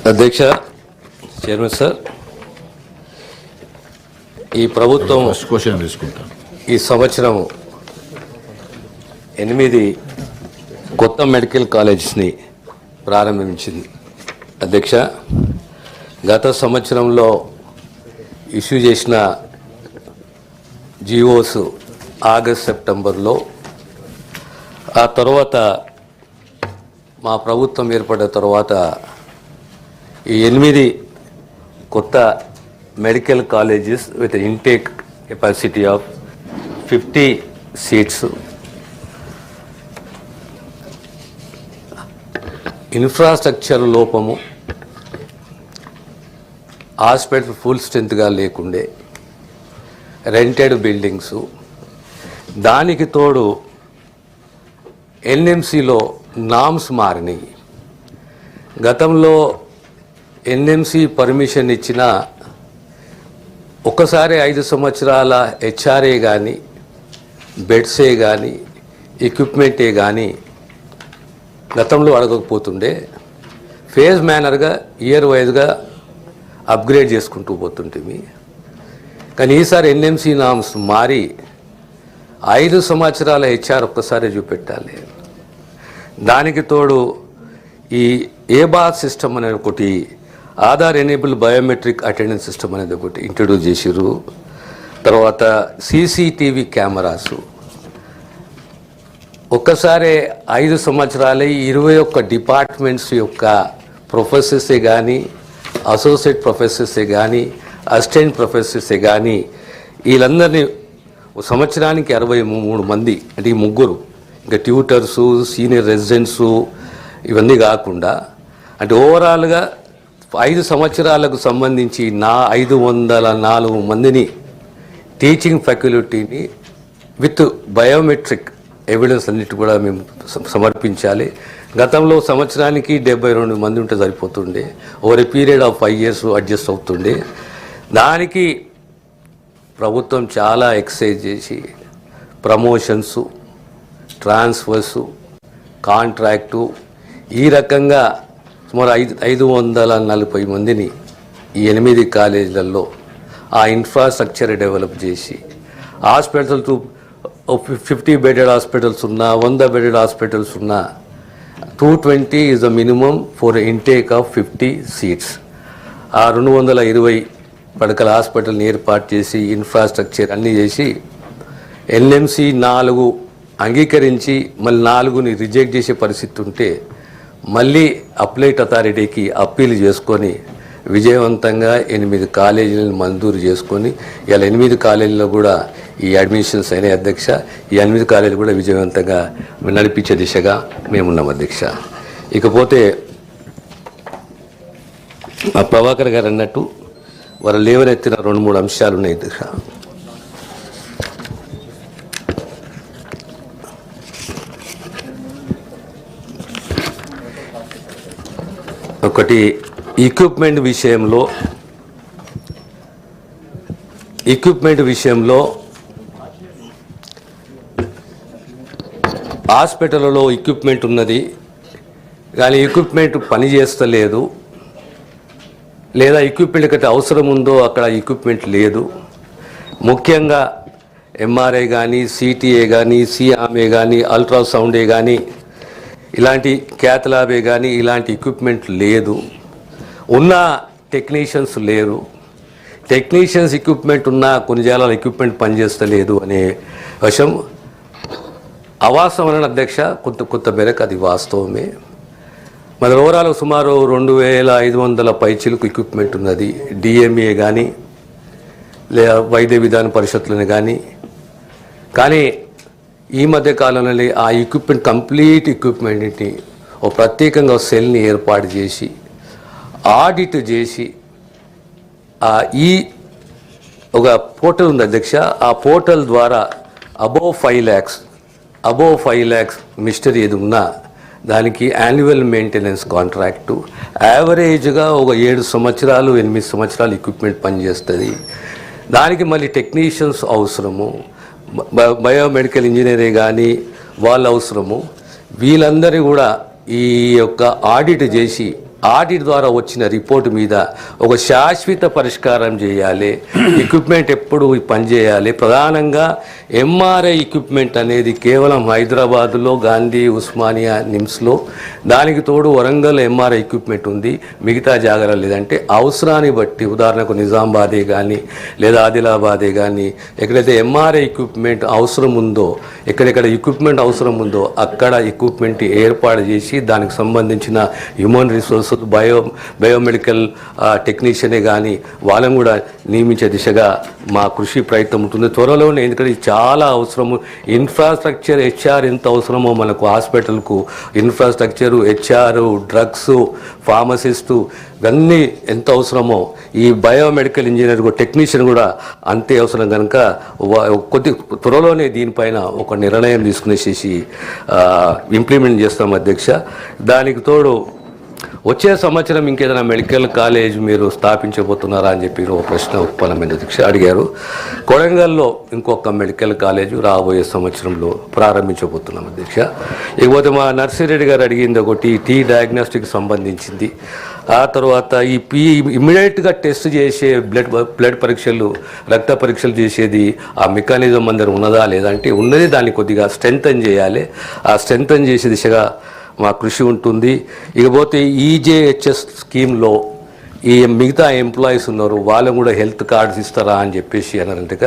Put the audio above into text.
అధ్యక్ష, chairman sir, ఈ ప్రభుత్వం క్వశ్చన్ తీసుకుంటాం. ఈ సంవత్సరం 8 కొత్త మెడికల్ కాలేజెస్ని ప్రారంభించింది. అధ్యక్ష, గత సంవత్సరంలో ఇష్యూ చేసిన జిఓస్ ఆగస్ట్ సెప్టెంబర్లో, ఆ తర్వాత మా ప్రభుత్వం ఏర్పడిన తర్వాత ఈ 8 కొత్త medical colleges with intake capacity of 50 seats, infrastructure లోపము, హాస్పిటల్ ఫుల్ స్ట్రెంత్గా లేకుండే, రెంటెడ్ బిల్డింగ్సు, దానికి తోడు ఎన్ఎంసీలో నామ్స్ మారినాయి. గతంలో ఎన్ఎంసీ పర్మిషన్ ఇచ్చిన ఒక్కసారి 5 సంవత్సరాల హెచ్ఆర్ఏ కానీ, బెడ్సే కానీ, ఎక్విప్మెంటే కానీ గతంలో అడగకపోతుండే, ఫేజ్ మేనర్గా ఇయర్ వైజ్గా అప్గ్రేడ్ చేసుకుంటూ పోతుంటుంది. కానీ ఈసారి ఎన్ఎంసీ నామ్స్ మారి 5 సంవత్సరాల హెచ్ఆర్ ఒక్కసారి చూపెట్టాలి. దానికి తోడు ఈ ఏబార్ సిస్టమ్ అనేది ఒకటి, Aadhaar enable biometric attendance system అనేది ఒకటి ఇంట్రడ్యూస్ చేసిర్రు. తర్వాత సీసీటీవీ కెమెరాసు ఒక్కసారి 5 సంవత్సరాలే 21 డిపార్ట్మెంట్స్ యొక్క ప్రొఫెసర్సే కానీ, అసోసియేట్ ప్రొఫెసర్సే కానీ, అసిస్టెంట్ ప్రొఫెసర్సే కానీ, వీళ్ళందరినీ సంవత్సరానికి 63 మంది, అంటే ఈ ముగ్గురు, ఇంకా ట్యూటర్సు, సీనియర్ రెసిడెంట్సు, ఇవన్నీ కాకుండా అంటే ఓవరాల్గా 5 సంవత్సరాలకు సంబంధించి 504 మందిని టీచింగ్ ఫ్యాకల్టీని విత్ బయోమెట్రిక్ ఎవిడెన్స్ అన్నిటి కూడా మేము సమర్పించాలి. గతంలో సంవత్సరానికి 72 మంది ఉంటే సరిపోతుండే, over a period of 5 years adjust అవుతుండే. దానికి ప్రభుత్వం చాలా ఎక్సైజ్ చేసి ప్రమోషన్సు, ట్రాన్స్ఫర్సు, కాంట్రాక్టు, ఈ రకంగా సుమారు 540 మందిని ఈ 8 కాలేజీలలో ఆ ఇన్ఫ్రాస్ట్రక్చర్ డెవలప్ చేసి, హాస్పిటల్స్ 50 బెడెడ్ హాస్పిటల్స్ ఉన్నా, 100 బెడెడ్ హాస్పిటల్స్ ఉన్నా 220 is the minimum for intake of 50 seats. ఆ 220 పడకల హాస్పిటల్ని ఏర్పాటు చేసి, ఇన్ఫ్రాస్ట్రక్చర్ అన్నీ చేసి, ఎన్ఎంసీ 4 అంగీకరించి మళ్ళీ 4ని రిజెక్ట్ చేసే పరిస్థితి ఉంటే మళ్ళీ అప్లైట్ అథారిటీకి అప్పీల్ చేసుకొని విజయవంతంగా 8 కాలేజీలను మంజూరు చేసుకొని ఇలా 8 కాలేజీలో కూడా ఈ అడ్మిషన్స్ అయినాయి. అధ్యక్ష, ఈ 8 కాలేజీలు కూడా విజయవంతంగా నడిపించే దిశగా మేమున్నాం అధ్యక్ష. ఇకపోతే మా ప్రభాకర్ గారు అన్నట్టు వారు లేవనెత్తిన 2-3 అంశాలు ఉన్నాయి అధ్యక్ష. ఒకటి, ఎక్విప్మెంట్ విషయంలో హాస్పిటల్లో ఎక్విప్మెంట్ ఉన్నది కానీ ఎక్విప్మెంట్ పనిచేస్తలేదు, లేదా ఎక్విప్మెంట్ కట్టే అవసరం ఉందో అక్కడ ఎక్విప్మెంట్ లేదు. ముఖ్యంగా ఎంఆర్ఐ కానీ, సిటీఏ కానీ, సిఆర్ఏ కానీ, అల్ట్రాసౌండే కానీ, ఇలాంటి క్యాథ్లాబే కానీ ఇలాంటి ఎక్విప్మెంట్ లేదు. ఉన్న టెక్నీషియన్స్ లేరు. టెక్నీషియన్స్ ఎక్విప్మెంట్ ఉన్నా కొన్ని జాగాల ఎక్విప్మెంట్ పనిచేస్తలేదు అనే విషయం అవాస్తవం అధ్యక్ష. కొంత మేరకు అది వాస్తవమే. మన ఓవరాల్ సుమారు 2500 పైచిలకు ఎక్విప్మెంట్ ఉన్నది. డిఎంఏ కానీ, లేదా వైద్య విధాన పరిషత్తులని కానీ ఈ మధ్య కాలంలో ఆ ఎక్విప్మెంట్, కంప్లీట్ ఎక్విప్మెంట్ని ఒక ప్రత్యేకంగా సెల్ని ఏర్పాటు చేసి ఆడిట్ చేసి ఈ ఒక పోర్టల్ ఉంది అధ్యక్ష. ఆ పోర్టల్ ద్వారా అబోవ్ 5 lakhs మిస్టరీ ఏది ఉన్నా దానికి యాన్యువల్ మెయింటెనెన్స్ కాంట్రాక్టు యావరేజ్గా ఒక 7 సంవత్సరాలు 8 సంవత్సరాలు ఎక్విప్మెంట్ పనిచేస్తుంది. దానికి మళ్ళీ టెక్నీషియన్స్ అవసరము, బయోమెడికల్ ఇంజనీరే కానీ వాళ్ళు అవసరము. వీళ్ళందరూ కూడా ఈ యొక్క ఆడిట్ చేసి ఆడిట్ ద్వారా వచ్చిన రిపోర్టు మీద ఒక శాశ్వత పరిష్కారం చేయాలి. ఎక్విప్మెంట్ ఎప్పుడు పనిచేయాలి. ప్రధానంగా ఎంఆర్ఐ ఎక్విప్మెంట్ అనేది కేవలం హైదరాబాదులో గాంధీ ఉస్మానియా నిమ్స్లో, దానికి తోడు వరంగల్ ఎంఆర్ఐ ఎక్విప్మెంట్ ఉంది, మిగతా జాగ్రత్తలు లేదంటే అవసరాన్ని బట్టి, ఉదాహరణకు నిజామాబాదే కానీ లేదా ఆదిలాబాదే కానీ ఎక్కడైతే ఎంఆర్ఐ ఎక్విప్మెంట్ అవసరం ఉందో, ఎక్కడెక్కడ ఎక్విప్మెంట్ అవసరం ఉందో అక్కడ ఎక్విప్మెంట్ ఏర్పాటు చేసి దానికి సంబంధించిన హ్యూమన్ రిసోర్స్ బయోమెడికల్ టెక్నీషియనే కానీ వాళ్ళని కూడా నియమించే దిశగా మా కృషి ప్రయత్నం ఉంటుంది త్వరలోనే. ఎందుకంటే ఇది చాలా అవసరము. ఇన్ఫ్రాస్ట్రక్చర్, హెచ్ఆర్ ఎంత అవసరమో మనకు హాస్పిటల్కు, ఇన్ఫ్రాస్ట్రక్చరు, హెచ్ఆర్, డ్రగ్స్, ఫార్మసిస్టు ఇవన్నీ ఎంత అవసరమో ఈ బయోమెడికల్ ఇంజనీర్ టెక్నీషియన్ కూడా అంతే అవసరం. కనుక కొద్ది త్వరలోనే దీనిపైన ఒక నిర్ణయం తీసుకునేసేసి ఇంప్లిమెంట్ చేస్తాం అధ్యక్ష. దానికి తోడు వచ్చే సంవత్సరం ఇంకేదైనా మెడికల్ కాలేజ్ మీరు స్థాపించబోతున్నారా అని చెప్పి ఒక ప్రశ్న ఉత్పన్నమైన అధ్యక్ష అడిగారు. కొడంగల్లో ఇంకొక మెడికల్ కాలేజ్ రాబోయే సంవత్సరంలో ప్రారంభించబోతున్నాం అధ్యక్ష. ఇకపోతే మా నర్సిరెడ్డి గారు అడిగింది ఒకటి టీ డయాగ్నోస్టిక్ సంబంధించింది. ఆ తర్వాత ఈ ఇమ్మీడియట్గా టెస్ట్ చేసే బ్లడ్ పరీక్షలు, రక్త పరీక్షలు చేసేది ఆ మెకానిజం అందరూ ఉన్నదా లేదంటే ఉన్నది, దాన్ని కొద్దిగా స్ట్రెంథన్ చేయాలి. ఆ స్ట్రెంథన్ చేసే దిశగా మా కృషి ఉంటుంది. ఇకపోతే ఈజేహెచ్ఎస్ స్కీమ్లో ఈ మిగతా ఎంప్లాయీస్ ఉన్నారు, వాళ్ళకు కూడా హెల్త్ కార్డ్స్ ఇస్తారా అని చెప్పేసి అన్నారంటగా